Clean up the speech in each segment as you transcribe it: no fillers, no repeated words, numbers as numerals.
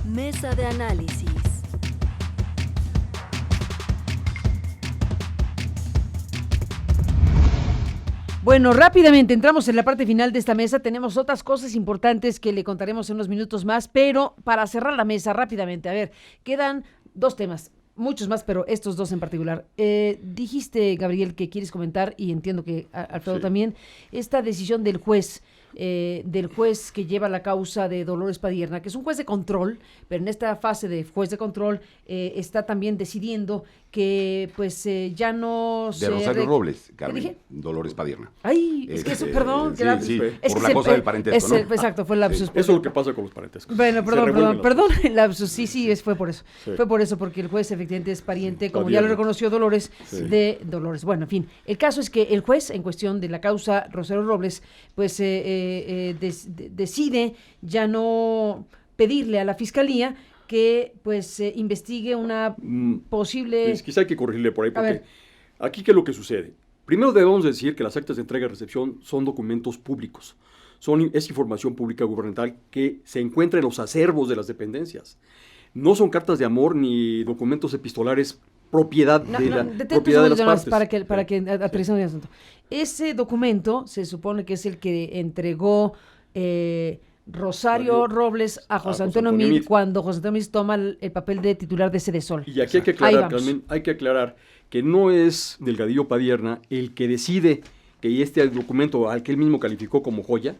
Mesa de análisis. Bueno, rápidamente entramos en la parte final de esta mesa. Tenemos otras cosas importantes que le contaremos en unos minutos más, pero para cerrar la mesa rápidamente, a ver, quedan dos temas, muchos más, pero estos dos en particular. Dijiste, Gabriel, que quieres comentar, y entiendo que Alfredo también, esta decisión del juez que lleva la causa de Dolores Padierna, que es un juez de control, pero en esta fase de juez de control está también decidiendo que pues ya no de Rosario Robles, ¿Qué dije? Dolores Padierna. Ay, es que eso, perdón. Sí, es por que la cosa del parentesco, ¿no? Exacto, fue el lapsus. Eso es lo que pasa con los parentescos. Bueno, perdón, el lapsus, fue por eso. Sí. Fue por eso, porque el juez efectivamente es pariente, como Padierna. ya lo reconoció Dolores, Sí. de Dolores. Bueno, en fin, el caso es que el juez, en cuestión de la causa Rosario Robles, pues decide ya no pedirle a la Fiscalía que pues investigue una posible... Pues, quizá hay que corregirle por ahí, A porque ver. aquí ¿qué es lo que sucede? Primero debemos decir que las actas de entrega y recepción son documentos públicos. Es información pública gubernamental que se encuentra en los acervos de las dependencias. No son cartas de amor ni documentos epistolares propiedad propiedad de las partes. Para que aterricemos el asunto. Ese documento se supone que es el que entregó Rosario Robles a José Antonio Meade cuando José Antonio Meade toma el papel de titular de Sedesol. Y aquí hay que aclarar que no es Delgadillo Padierna el que decide que este documento, al que él mismo calificó como joya,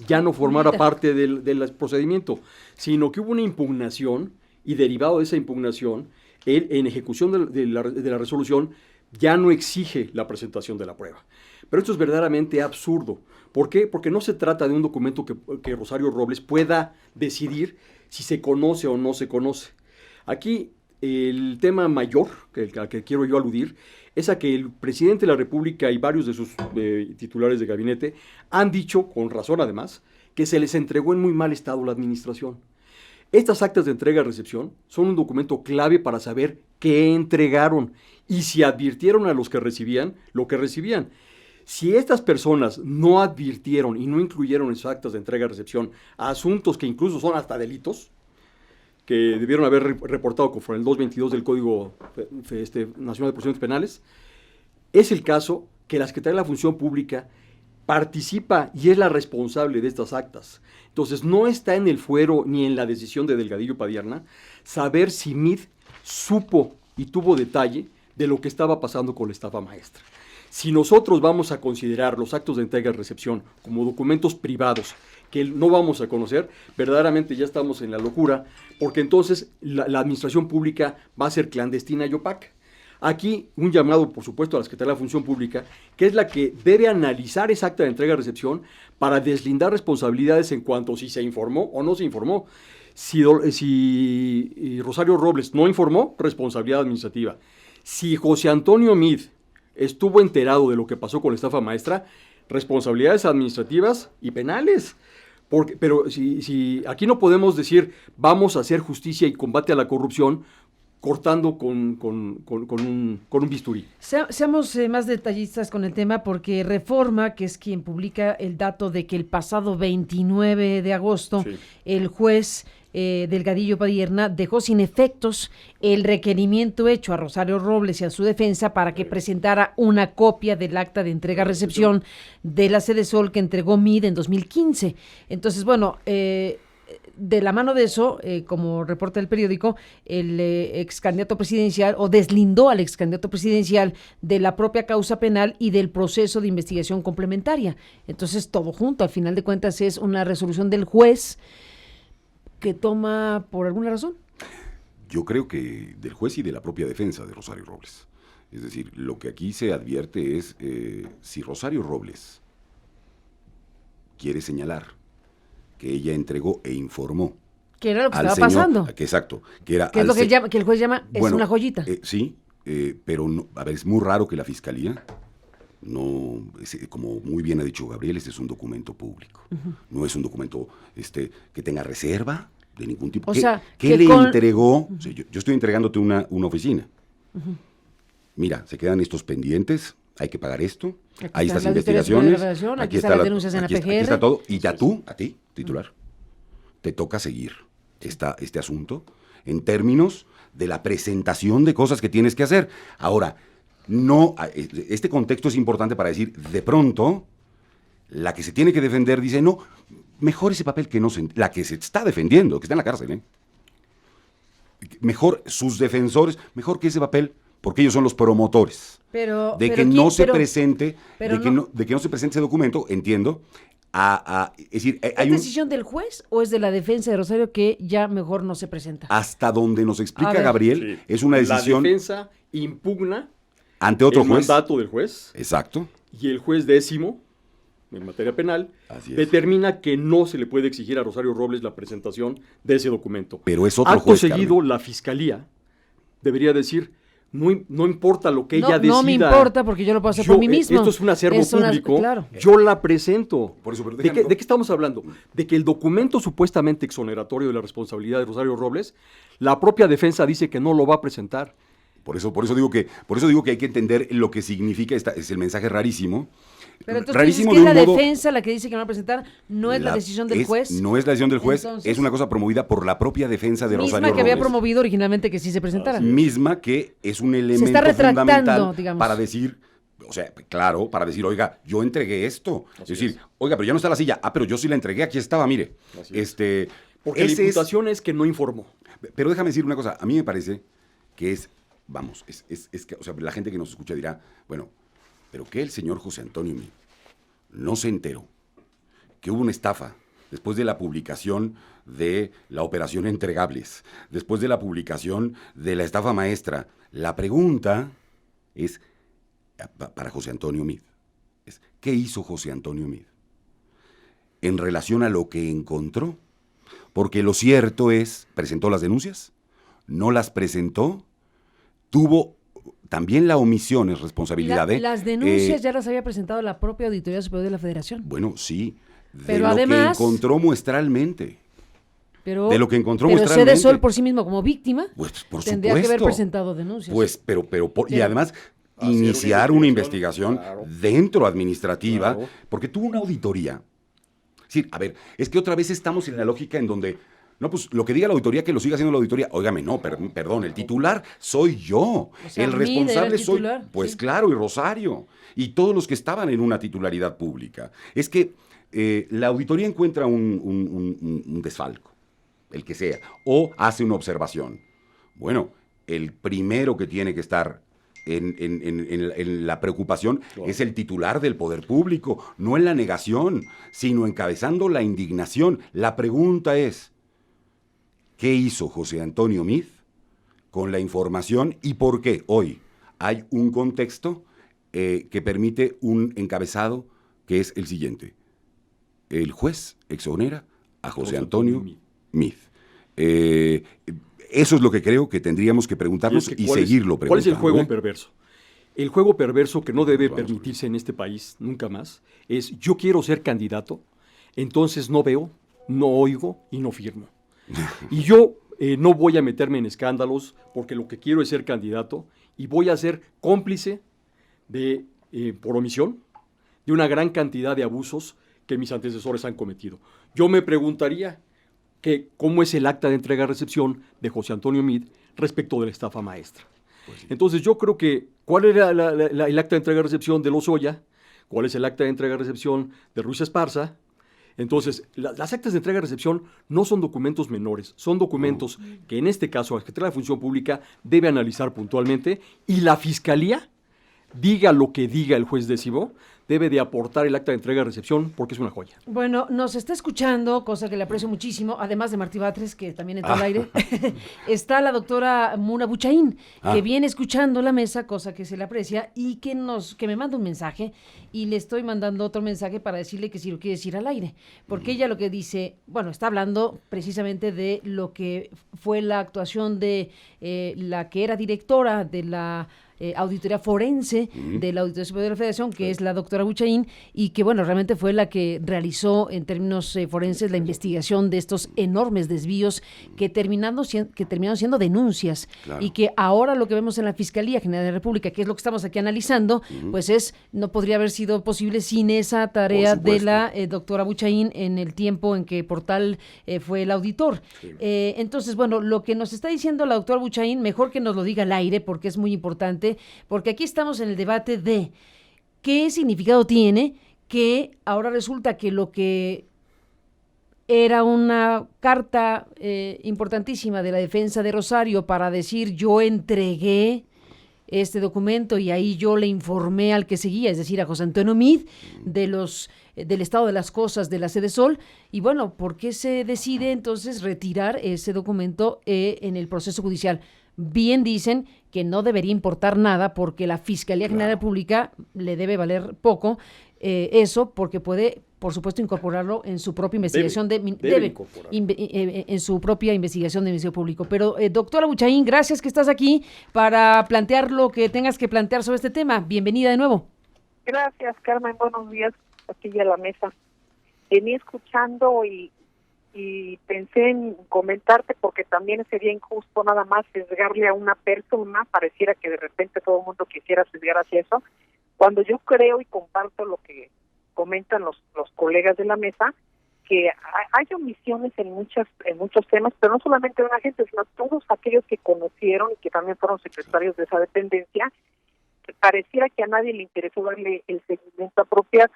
ya no formara parte del procedimiento, sino que hubo una impugnación y derivado de esa impugnación, él en ejecución de la resolución ya no exige la presentación de la prueba. Pero esto es verdaderamente absurdo. ¿Por qué? Porque no se trata de un documento que Rosario Robles pueda decidir si se conoce o no se conoce. Aquí el tema mayor al que quiero yo aludir es a que el presidente de la República y varios de sus titulares de gabinete han dicho, con razón además, que se les entregó en muy mal estado la administración. Estas actas de entrega y recepción son un documento clave para saber qué entregaron y si advirtieron a los que recibían lo que recibían. Si estas personas no advirtieron y no incluyeron en sus actas de entrega y recepción a asuntos que incluso son hasta delitos, que debieron haber reportado conforme el 222 del Código Nacional de Procedimientos Penales, es el caso que la Secretaría de la Función Pública participa y es la responsable de estas actas. Entonces, no está en el fuero ni en la decisión de Delgadillo Padierna saber si Meade supo y tuvo detalle de lo que estaba pasando con la estafa maestra. Si nosotros vamos a considerar los actos de entrega y recepción como documentos privados que no vamos a conocer, verdaderamente ya estamos en la locura, porque entonces la administración pública va a ser clandestina y opaca. Aquí un llamado, por supuesto, a la Secretaría de la Función Pública, que es la que debe analizar esa acta de entrega y recepción para deslindar responsabilidades en cuanto si se informó o no se informó. Si Rosario Robles no informó, responsabilidad administrativa. Si José Antonio Meade estuvo enterado de lo que pasó con la estafa maestra, responsabilidades administrativas y penales. Pero si aquí no podemos decir vamos a hacer justicia y combate a la corrupción cortando con un bisturí. Seamos más detallistas con el tema, porque Reforma, que es quien publica el dato de que el pasado 29 de agosto el juez Delgadillo Padierna dejó sin efectos el requerimiento hecho a Rosario Robles y a su defensa para que presentara una copia del acta de entrega-recepción de la Sedesol que entregó Meade en 2015. Entonces, bueno, de la mano de eso, como reporta el periódico, el ex candidato presidencial, o deslindó al ex candidato presidencial de la propia causa penal y del proceso de investigación complementaria. Entonces, todo junto, al final de cuentas, es una resolución del juez que toma por alguna razón. Yo creo que del juez y de la propia defensa de Rosario Robles. Es decir, lo que aquí se advierte es si Rosario Robles quiere señalar que ella entregó e informó. Que era lo que estaba pasando. Exacto. Que es lo que el juez llama, es una joyita. Sí, pero no, a ver, es muy raro que la Fiscalía, no, como muy bien ha dicho Gabriel, este es un documento público. No es un documento que tenga reserva de ningún tipo. O sea, ¿qué le entregó? O sea, yo estoy entregándote una oficina. Mira, se quedan estos pendientes, hay que pagar esto, hay estas investigaciones, aquí está las denuncias en la PGR. Aquí está todo, y ya tú, a ti, titular, te toca seguir este asunto en términos de la presentación de cosas que tienes que hacer. Ahora, no, este contexto es importante para decir, de pronto, la que se tiene que defender dice, no, mejor ese papel que no se... La que se está defendiendo, que está en la cárcel, mejor sus defensores, mejor que ese papel, porque ellos son los promotores de que no se presente ese documento, entiendo. Es decir, ¿Es decisión del juez o es de la defensa de Rosario que ya mejor no se presenta? Hasta donde nos explica Gabriel, es una decisión... La defensa impugna ante otro juez. El mandato del juez. Exacto. Y el juez 10º, en materia penal, determina que no se le puede exigir a Rosario Robles la presentación de ese documento. Pero es otro Acto juez, seguido, Carmen. la fiscalía debería decir, no importa lo que ella decida. No me importa porque yo lo puedo hacer por mí mismo. Esto es un acervo público, claro. Yo la presento. Por eso, pero ¿De qué estamos hablando? De que el documento supuestamente exoneratorio de la responsabilidad de Rosario Robles, la propia defensa dice que no lo va a presentar. Por eso digo que hay que entender lo que significa es el mensaje rarísimo. Pero entonces rarísimo es que de un la modo, defensa la que dice que no va a presentar, no es la decisión del juez. No es la decisión del juez, Entonces, es una cosa promovida por la propia defensa de Rosario Robles. Misma que había promovido originalmente que sí se presentara. Misma que es un elemento fundamental para decir, o sea, claro, para decir, oiga, yo entregué esto. Así es decir, oiga, pero ya no está la silla. Pero yo sí la entregué, aquí estaba, mire. Porque la imputación es que no informó. Pero déjame decir una cosa, a mí me parece que es que, o sea, la gente que nos escucha dirá, bueno, pero que el señor José Antonio Meade no se enteró que hubo una estafa después de la publicación de la operación Entregables, después de la publicación de la estafa maestra. La pregunta es, para José Antonio Meade, ¿qué hizo José Antonio Meade en relación a lo que encontró? Porque lo cierto es, presentó las denuncias, no las presentó, tuvo también la omisión es responsabilidad de... Las denuncias ya las había presentado la propia Auditoría Superior de la Federación. Bueno, sí, pero lo además, que encontró muestralmente. Pero Cede Sol por sí mismo como víctima, pues, por tendría supuesto. que haber presentado denuncias. Pues, y además iniciar una investigación dentro administrativa, porque tuvo una auditoría. Sí, a ver, es que otra vez estamos en la lógica en donde... No, pues lo que diga la auditoría, que lo siga haciendo la auditoría. Óigame, no, perdón, el titular soy yo. O sea, el responsable soy, pues sí. Claro, y Rosario. Y todos los que estaban en una titularidad pública. Es que la auditoría encuentra un desfalco, el que sea, o hace una observación. Bueno, el primero que tiene que estar en la preocupación es el titular del poder público, no en la negación, sino encabezando la indignación. La pregunta es, ¿qué hizo José Antonio Meade con la información y por qué hoy hay un contexto que permite un encabezado que es el siguiente? El juez exonera a José Antonio Meade. Eso es lo que creo que tendríamos que preguntarnos y seguirlo preguntando. ¿Cuál es el juego perverso? El juego perverso que no debe permitirse en este país nunca más es: yo quiero ser candidato, entonces no veo, no oigo y no firmo. Y yo no voy a meterme en escándalos porque lo que quiero es ser candidato y voy a ser cómplice por omisión de una gran cantidad de abusos que mis antecesores han cometido. Yo me preguntaría cómo es el acta de entrega-recepción de José Antonio Meade respecto de la estafa maestra. Pues sí. Entonces yo creo que, ¿cuál era el acta de entrega-recepción de Lozoya? ¿Cuál es el acta de entrega-recepción de Ruiz Esparza? Entonces, las actas de entrega-recepción no son documentos menores, son documentos que en este caso la Secretaría de la Función Pública debe analizar puntualmente y la Fiscalía, diga lo que diga el juez 10º, debe de aportar el acta de entrega-recepción porque es una joya. Bueno, nos está escuchando, cosa que le aprecio muchísimo, además de Martí Batres, que también entró al aire, está la doctora Muna Buchaín, que viene escuchando la mesa, cosa que se le aprecia, y que me manda un mensaje, y le estoy mandando otro mensaje para decirle que si lo quiere decir al aire, porque ella lo que dice, bueno, está hablando precisamente de lo que fue la actuación de la que era directora de la auditoría forense de la Auditoría Superior de la Federación, que es la doctora Buchaín, y que, bueno, realmente fue la que realizó en términos forenses la investigación de estos enormes desvíos que terminaron siendo denuncias, y que ahora lo que vemos en la Fiscalía General de la República, que es lo que estamos aquí analizando, pues no podría haber sido sido posible sin esa tarea de la doctora Buchaín en el tiempo en que Portal fue el auditor. Sí. Entonces, bueno, lo que nos está diciendo la doctora Buchaín, mejor que nos lo diga al aire, porque es muy importante, porque aquí estamos en el debate de qué significado tiene que ahora resulta que lo que era una carta importantísima de la defensa de Rosario para decir yo entregué este documento y ahí yo le informé al que seguía, es decir, a José Antonio Meade, del estado de las cosas de la Sede Sol, y bueno, ¿por qué se decide entonces retirar ese documento en el proceso judicial? Bien dicen que no debería importar nada porque la Fiscalía General de la República le debe valer poco eso, porque puede, por supuesto, incorporarlo en su propia investigación en su propia investigación de Ministerio Público. Pero, doctora Buchaín, gracias que estás aquí para plantear lo que tengas que plantear sobre este tema. Bienvenida de nuevo. Gracias, Carmen. Buenos días aquí a la mesa. Venía escuchando y pensé en comentarte porque también sería injusto nada más sesgarle a una persona, pareciera que de repente todo el mundo quisiera sesgar hacia eso, cuando yo creo y comparto lo que comentan los colegas de la mesa, que hay omisiones en muchos temas, pero no solamente de una gente, sino todos aquellos que conocieron y que también fueron secretarios de esa dependencia, que pareciera que a nadie le interesó darle el seguimiento apropiado.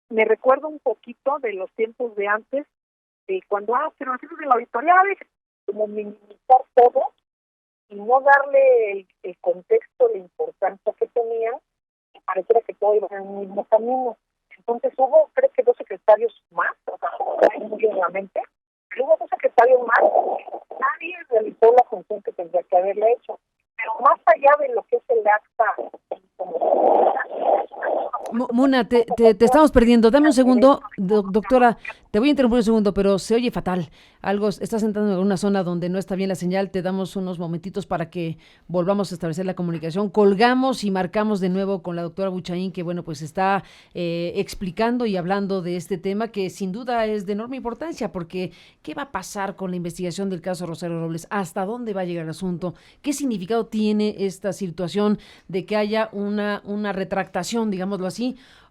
Me recuerdo un poquito de los tiempos de antes, cuando pero los tiempos de la auditoría, como minimizar todo y no darle el contexto, la importancia que tenía, y pareciera que todo iba en el mismo camino. Entonces hubo, creo que 2 secretarios más, o sea, hay mucho en la mente, pero hubo 2 secretarios más, nadie realizó la función que tendría que haberle hecho. Pero más allá de lo que es el acta... Muna, te estamos perdiendo. Dame un segundo, doctora. Te voy a interrumpir un segundo, pero se oye fatal. Estás entrando en una zona donde no está bien la señal. Te damos unos momentitos para que volvamos a establecer la comunicación. Colgamos y marcamos de nuevo con la doctora Buchaín, que bueno, pues está explicando y hablando de este tema que sin duda es de enorme importancia, porque ¿qué va a pasar con la investigación del caso Rosario Robles? ¿Hasta dónde va a llegar el asunto? ¿Qué significado tiene esta situación de que haya una retractación, digámoslo así,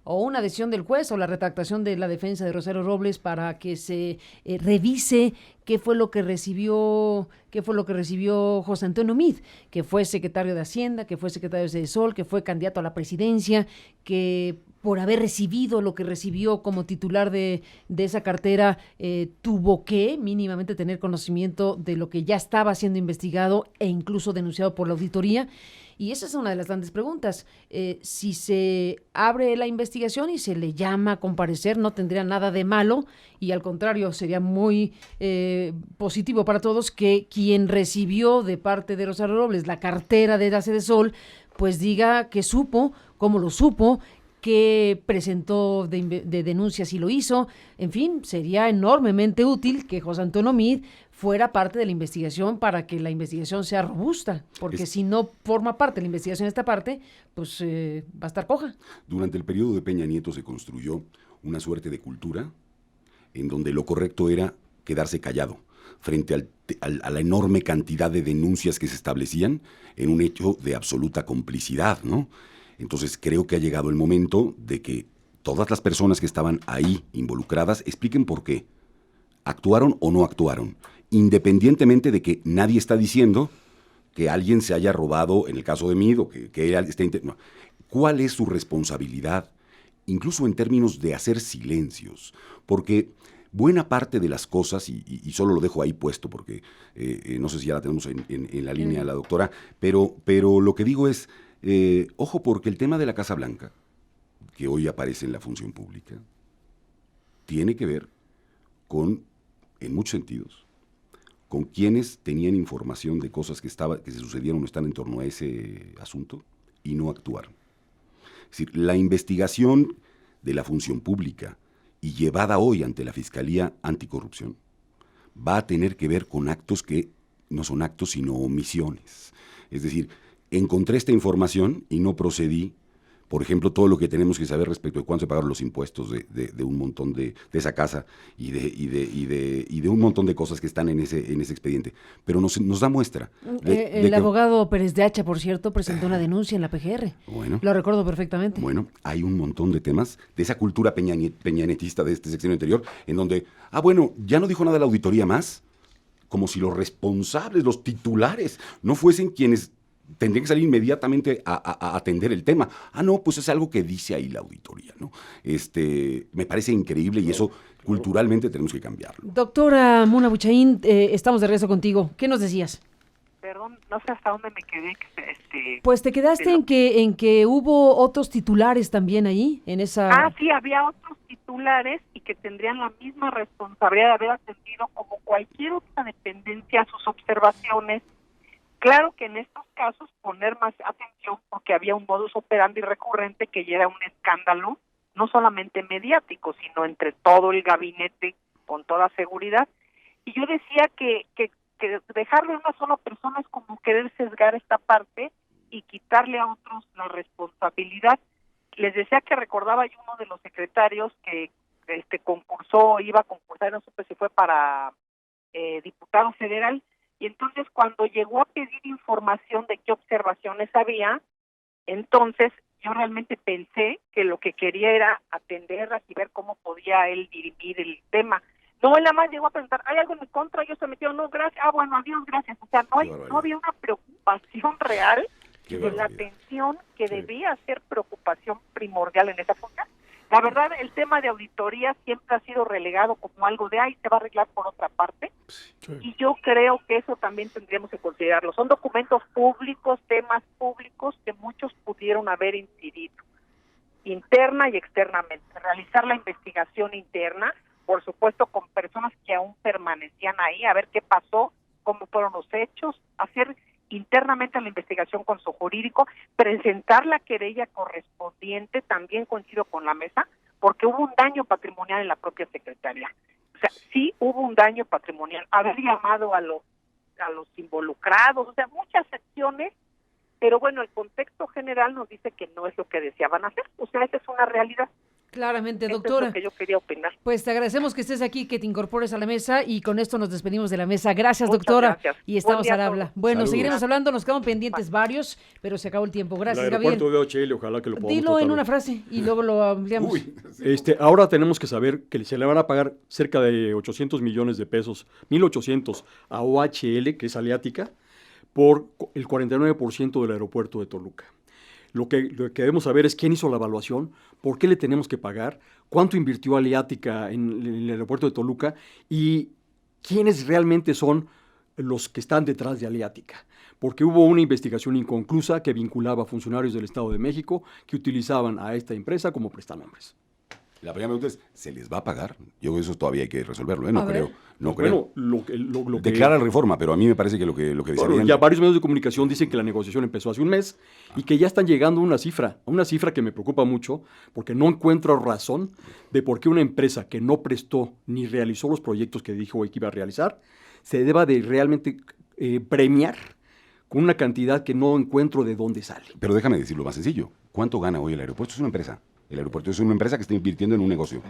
o una decisión del juez o la retractación de la defensa de Rosario Robles para que se revise qué fue lo que recibió José Antonio Meade, que fue secretario de Hacienda, que fue secretario de Sede Sol, que fue candidato a la presidencia, que por haber recibido lo que recibió como titular de esa cartera, tuvo que mínimamente tener conocimiento de lo que ya estaba siendo investigado e incluso denunciado por la auditoría. Y esa es una de las grandes preguntas. Si se abre la investigación y se le llama a comparecer, no tendría nada de malo, y al contrario, sería muy positivo para todos que quien recibió de parte de Rosario Robles la cartera de la Sede Sol, pues diga que supo, cómo lo supo, que presentó de denuncias y lo hizo. En fin, sería enormemente útil que José Antonio Meade fuera parte de la investigación para que la investigación sea robusta, porque si no forma parte de la investigación esta parte, pues va a estar coja. Durante el periodo de Peña Nieto se construyó una suerte de cultura en donde lo correcto era quedarse callado frente a la enorme cantidad de denuncias que se establecían en un hecho de absoluta complicidad, ¿no? Entonces creo que ha llegado el momento de que todas las personas que estaban ahí involucradas expliquen por qué. ¿Actuaron o no actuaron? Independientemente de que nadie está diciendo que alguien se haya robado, en el caso de Meade, o que él esté... No. ¿Cuál es su responsabilidad? Incluso en términos de hacer silencios. Porque buena parte de las cosas, y solo lo dejo ahí puesto porque no sé si ya la tenemos en la línea la doctora, pero lo que digo es... ojo, porque el tema de la Casa Blanca, que hoy aparece en la función pública, tiene que ver con, en muchos sentidos, con quienes tenían información de cosas que se sucedieron o están en torno a ese asunto y no actuaron. Es decir, la investigación de la función pública y llevada hoy ante la Fiscalía Anticorrupción va a tener que ver con actos que no son actos sino omisiones. Es decir, encontré esta información y no procedí Por ejemplo, todo lo que tenemos que saber respecto de cuánto se pagaron los impuestos de un montón de esa casa y de un montón de cosas que están en ese expediente. Pero nos da muestra. El abogado Pérez de Hacha, por cierto, presentó una denuncia en la PGR. Bueno. Lo recuerdo perfectamente. Bueno, hay un montón de temas de esa cultura peñanetista de este sexenio anterior, en donde, bueno, ya no dijo nada la auditoría más, como si los responsables, los titulares, no fuesen quienes tendrían que salir inmediatamente a atender el tema. No, pues es algo que dice ahí la auditoría, ¿no? Me parece increíble y eso culturalmente tenemos que cambiarlo. Doctora Muna Buchaín, estamos de regreso contigo. ¿Qué nos decías? Perdón, no sé hasta dónde me quedé. Pues te quedaste en que hubo otros titulares también ahí, en esa... Sí, había otros titulares y que tendrían la misma responsabilidad de haber atendido como cualquier otra dependencia a sus observaciones. Claro que en estos casos poner más atención porque había un modus operandi recurrente que ya era un escándalo, no solamente mediático, sino entre todo el gabinete con toda seguridad. Y yo decía que dejarle a una sola persona es como querer sesgar esta parte y quitarle a otros la responsabilidad. Les decía que recordaba yo uno de los secretarios que iba a concursar, no supe si fue para diputado federal, y entonces cuando llegó a pedir información de qué observaciones había, entonces yo realmente pensé que lo que quería era atenderlas y ver cómo podía él dirimir el tema. No, él nada más llegó a preguntar, ¿hay algo en mi contra? Yo se metió, no, gracias, bueno, adiós, gracias. O sea, no había una preocupación real de la atención que debía ser preocupación primordial en esa función. La verdad, el tema de auditoría siempre ha sido relegado como algo de, se va a arreglar por otra parte. Sí. Y yo creo que eso también tendríamos que considerarlo. Son documentos públicos, temas públicos que muchos pudieron haber incidido, interna y externamente. Realizar la investigación interna, por supuesto, con personas que aún permanecían ahí, a ver qué pasó, cómo fueron los hechos, hacer internamente la investigación con su jurídico, presentar la querella correspondiente, también coincido con la mesa, porque hubo un daño patrimonial en la propia secretaría. O sea, sí hubo un daño patrimonial, haber llamado a los involucrados, o sea, muchas acciones, pero bueno, el contexto general nos dice que no es lo que deseaban hacer, o sea, esa es una realidad. Claramente, doctora. Eso es lo que yo quería opinar. Pues te agradecemos que estés aquí, que te incorpores a la mesa y con esto nos despedimos de la mesa. Gracias, doctora. Gracias. Y estamos al habla. Bueno, Saludos. seguiremos hablando, nos quedan pendientes varios, pero se acabó el tiempo. Gracias, el Gabriel. aeropuerto de OHL, ojalá que lo podamos Dilo en tratar. una frase y luego lo ampliamos. Ahora tenemos que saber que se le van a pagar cerca de 800 millones de pesos, 1.800 a OHL, que es Aliática, por el 49% del aeropuerto de Toluca. Lo que debemos saber es quién hizo la evaluación, por qué le tenemos que pagar, cuánto invirtió Aliática en el aeropuerto de Toluca y quiénes realmente son los que están detrás de Aliática. Porque hubo una investigación inconclusa que vinculaba a funcionarios del Estado de México que utilizaban a esta empresa como prestanombres. La primera pregunta es, ¿se les va a pagar? Yo creo que eso todavía hay que resolverlo, No creo. Bueno, lo que declara reforma, pero a mí me parece que lo que decía bueno, ya varios medios de comunicación dicen que la negociación empezó hace un mes y que ya están llegando a una cifra que me preocupa mucho porque no encuentro razón de por qué una empresa que no prestó ni realizó los proyectos que dijo que iba a realizar se deba de realmente premiar con una cantidad que no encuentro de dónde sale. Pero déjame decirlo más sencillo. ¿Cuánto gana hoy el aeropuerto? Es una empresa. El aeropuerto es una empresa que está invirtiendo en un negocio.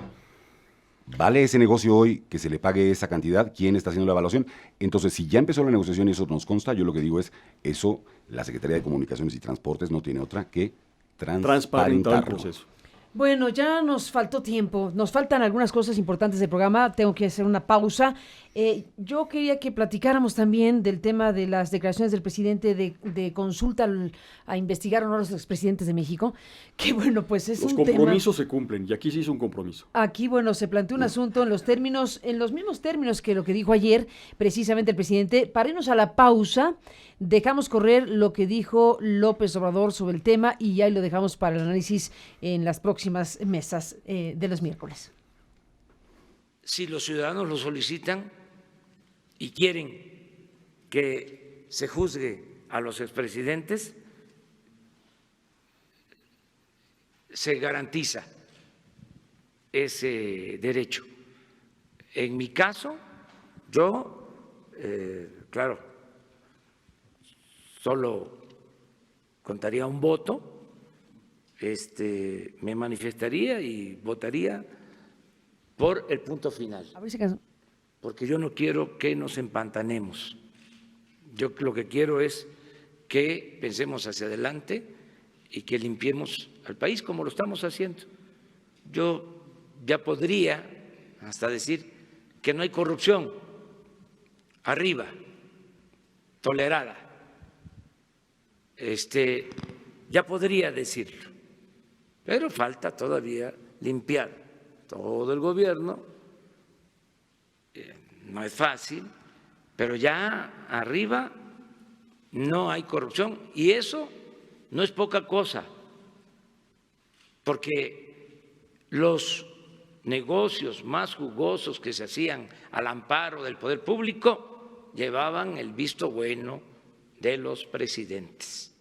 ¿Vale ese negocio hoy que se le pague esa cantidad? ¿Quién está haciendo la evaluación? Entonces, si ya empezó la negociación y eso nos consta, yo lo que digo es, eso la Secretaría de Comunicaciones y Transportes no tiene otra que transparentar el proceso. Bueno, ya nos faltó tiempo, nos faltan algunas cosas importantes del programa, tengo que hacer una pausa. Yo quería que platicáramos también del tema de las declaraciones del presidente de consulta a investigar o no a los expresidentes de México, que bueno, pues es un tema... Los compromisos se cumplen y aquí se hizo un compromiso. Aquí, bueno, se planteó un asunto en los mismos términos que lo que dijo ayer precisamente el presidente. Para irnos a la pausa, dejamos correr lo que dijo López Obrador sobre el tema y ya lo dejamos para el análisis en las próximas mesas de los miércoles. Si los ciudadanos lo solicitan y quieren que se juzgue a los expresidentes, se garantiza ese derecho. En mi caso, yo, claro, solo contaría un voto me manifestaría y votaría por el punto final. A ver si Porque yo no quiero que nos empantanemos. Yo lo que quiero es que pensemos hacia adelante y que limpiemos al país como lo estamos haciendo. Yo ya podría hasta decir que no hay corrupción arriba, tolerada. Ya podría decirlo, pero falta todavía limpiar todo el gobierno. No es fácil, pero ya arriba no hay corrupción y eso no es poca cosa, porque los negocios más jugosos que se hacían al amparo del poder público llevaban el visto bueno de los presidentes.